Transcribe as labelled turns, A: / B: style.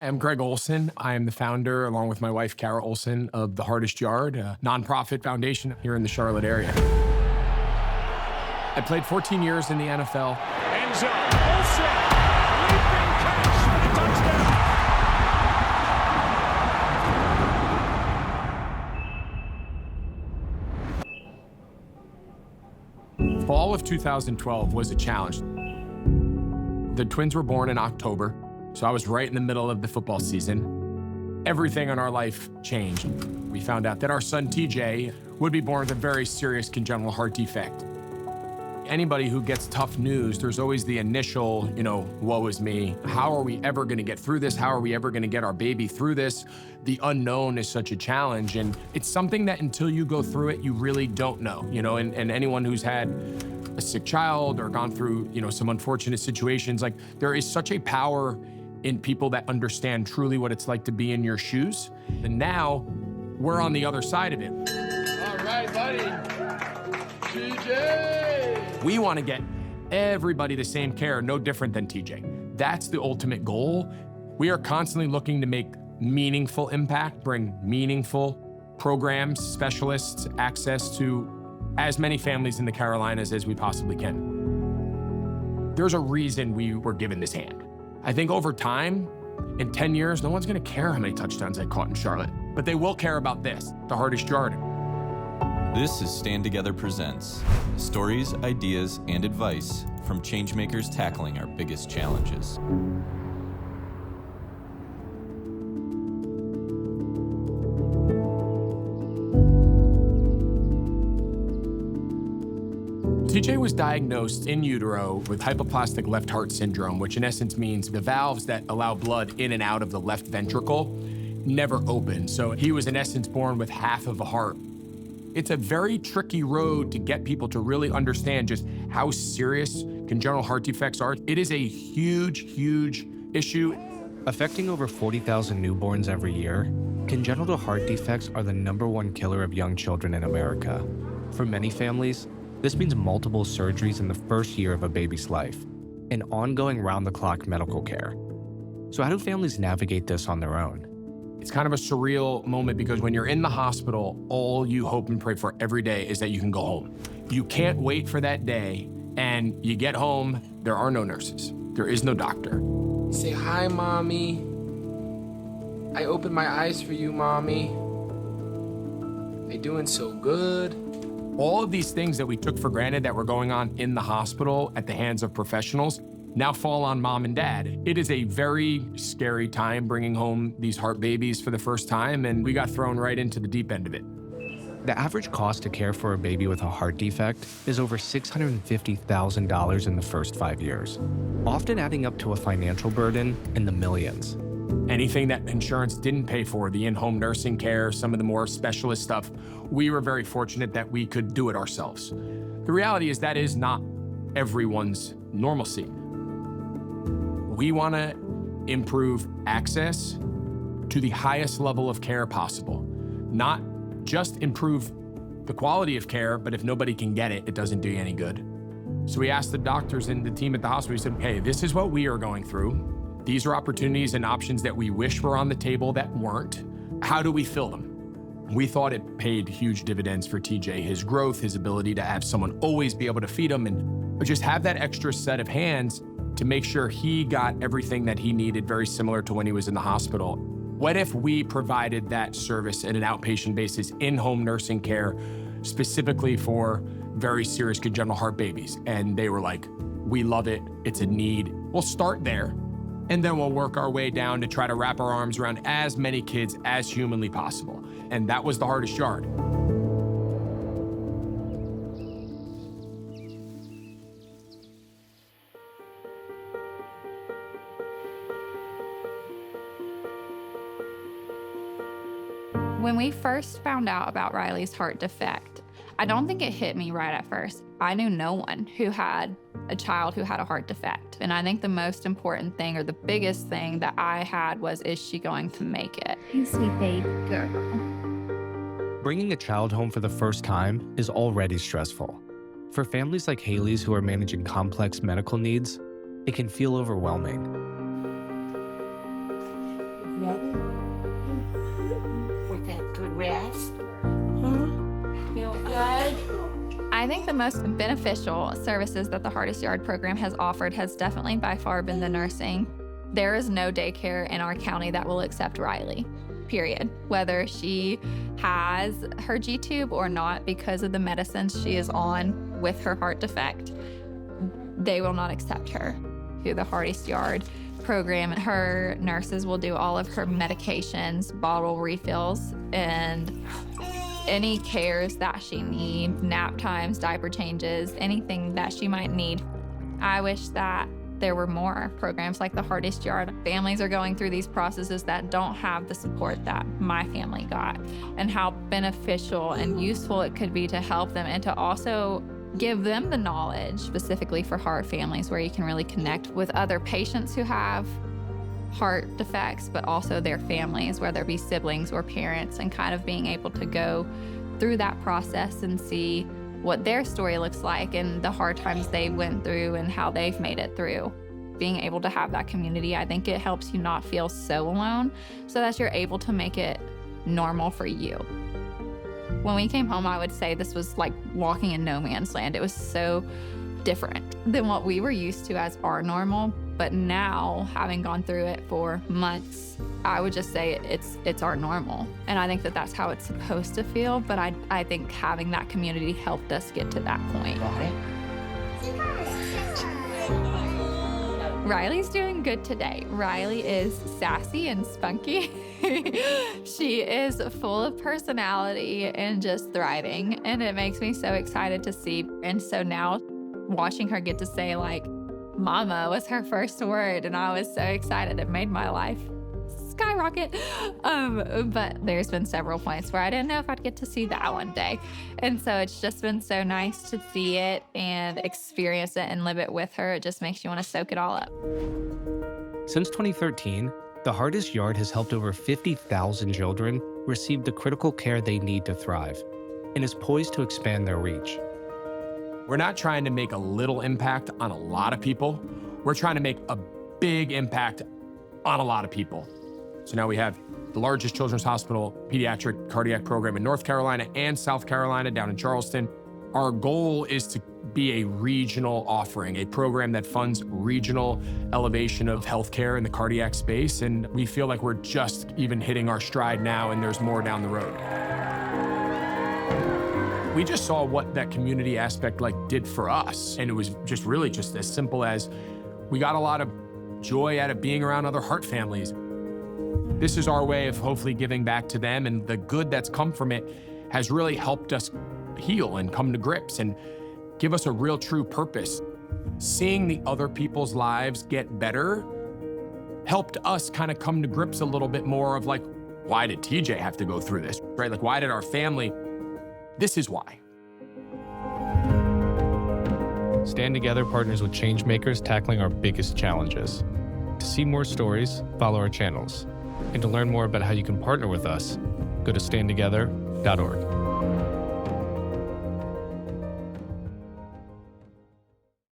A: I'm Greg Olsen. I am the founder, along with my wife, Carol Olsen, of the HEARTest Yard, a nonprofit foundation here in the Charlotte area. I played 14 years in the NFL.
B: End zone. Olsen, leaping catch for the touchdown.
A: Fall of 2012 was a challenge. The twins were born in October, so I was right in the middle of the football season. Everything in our life changed. We found out that our son, TJ, would be born with a very serious congenital heart defect. Anybody who gets tough news, there's always the initial, woe is me. How are we ever gonna get through this? How are we ever gonna get our baby through this? The unknown is such a challenge, and it's something that until you go through it, you really don't know, and anyone who's had a sick child or gone through, some unfortunate situations, like there is such a power in people that understand truly what it's like to be in your shoes. And now we're on the other side of it.
C: All right, buddy. TJ!
A: We want to get everybody the same care, no different than TJ. That's the ultimate goal. We are constantly looking to make meaningful impact, bring meaningful programs, specialists, access to as many families in the Carolinas as we possibly can. There's a reason we were given this hand. I think over time, in 10 years, no one's gonna care how many touchdowns I caught in Charlotte, but they will care about this, the HEARTest Yard.
D: This is Stand Together Presents, stories, ideas, and advice from changemakers tackling our biggest challenges.
A: TJ was diagnosed in utero with hypoplastic left heart syndrome, which in essence means the valves that allow blood in and out of the left ventricle never open. So he was in essence born with half of a heart. It's a very tricky road to get people to really understand just how serious congenital heart defects are. It is a huge, huge issue.
E: Affecting over 40,000 newborns every year, congenital heart defects are the #1 killer of young children in America. For many families, this means multiple surgeries in the first year of a baby's life and ongoing round-the-clock medical care. So how do families navigate this on their own?
A: It's kind of a surreal moment because when you're in the hospital, all you hope and pray for every day is that you can go home. You can't wait for that day, and you get home, there are no nurses. There is no doctor.
C: Say hi, Mommy. I opened my eyes for you, Mommy. They doing so good.
A: All of these things that we took for granted that were going on in the hospital at the hands of professionals now fall on mom and dad. It is a very scary time bringing home these heart babies for the first time, and we got thrown right into the deep end of it.
E: The average cost to care for a baby with a heart defect is over $650,000 in the first 5 years, often adding up to a financial burden in the millions.
A: Anything that insurance didn't pay for, the in-home nursing care, some of the more specialist stuff, we were very fortunate that we could do it ourselves. The reality is that is not everyone's normalcy. We want to improve access to the highest level of care possible, not just improve the quality of care, but if nobody can get it, it doesn't do you any good. So we asked the doctors and the team at the hospital, we said, hey, this is what we are going through. These are opportunities and options that we wish were on the table that weren't. How do we fill them? We thought it paid huge dividends for TJ, his growth, his ability to have someone always be able to feed him and just have that extra set of hands to make sure he got everything that he needed, very similar to when he was in the hospital. What if we provided that service at an outpatient basis, in-home nursing care, specifically for very serious congenital heart babies? And they were like, we love it, it's a need. We'll start there, and then we'll work our way down to try to wrap our arms around as many kids as humanly possible. And that was the HEARTest Yard.
F: When we first found out about Riley's heart defect, I don't think it hit me right at first. I knew no one who had a child who had a heart defect. And I think the most important thing, or the biggest thing that I had, was, is she going to make it?
G: You sweet baby girl.
E: Bringing a child home for the first time is already stressful. For families like Haley's who are managing complex medical needs, it can feel overwhelming.
G: ready? With that good rest? Feel good?
F: I think the most beneficial services that the HEARTest Yard program has offered has definitely by far been the nursing. There is no daycare in our county that will accept Riley, period. Whether she has her G-tube or not, because of the medicines she is on with her heart defect, they will not accept her through the HEARTest Yard program. Her nurses will do all of her medications, bottle refills, and any cares that she needs, nap times, diaper changes, anything that she might need. I wish that there were more programs like the HEARTest Yard. Families are going through these processes that don't have the support that my family got, and how beneficial and useful it could be to help them and to also give them the knowledge specifically for heart families, where you can really connect with other patients who have heart defects, but also their families, whether it be siblings or parents, and kind of being able to go through that process and see what their story looks like and the hard times they went through and how they've made it through. Being able to have that community, I think it helps you not feel so alone, so that you're able to make it normal for you. When we came home, I would say this was like walking in no man's land. It was so different than what we were used to as our normal. But now, having gone through it for months, I would just say it's our normal. And I think that that's how it's supposed to feel. But I think having that community helped us get to that point. Riley's doing good today. Riley is sassy and spunky. She is full of personality and just thriving. And it makes me so excited to see. And so now watching her get to say like, Mama was her first word, and I was so excited. It made my life skyrocket. But there's been several points where I didn't know if I'd get to see that one day. And so it's just been so nice to see it and experience it and live it with her. It just makes you want to soak it all up.
E: Since 2013, the HEARTest Yard has helped over 50,000 children receive the critical care they need to thrive, and is poised to expand their reach.
A: We're not trying to make a little impact on a lot of people. We're trying to make a big impact on a lot of people. So now we have the largest children's hospital pediatric cardiac program in North Carolina and South Carolina down in Charleston. Our goal is to be a regional offering, a program that funds regional elevation of healthcare in the cardiac space. And we feel like we're just even hitting our stride now, and there's more down the road. We just saw what that community aspect did for us. And it was just really just as simple as we got a lot of joy out of being around other heart families. This is our way of hopefully giving back to them, and the good that's come from it has really helped us heal and come to grips and give us a real true purpose. Seeing the other people's lives get better helped us kind of come to grips a little bit more of why did TJ have to go through this, right? Why did our family? This is why.
E: Stand Together partners with changemakers tackling our biggest challenges. To see more stories, follow our channels. And to learn more about how you can partner with us, go to standtogether.org.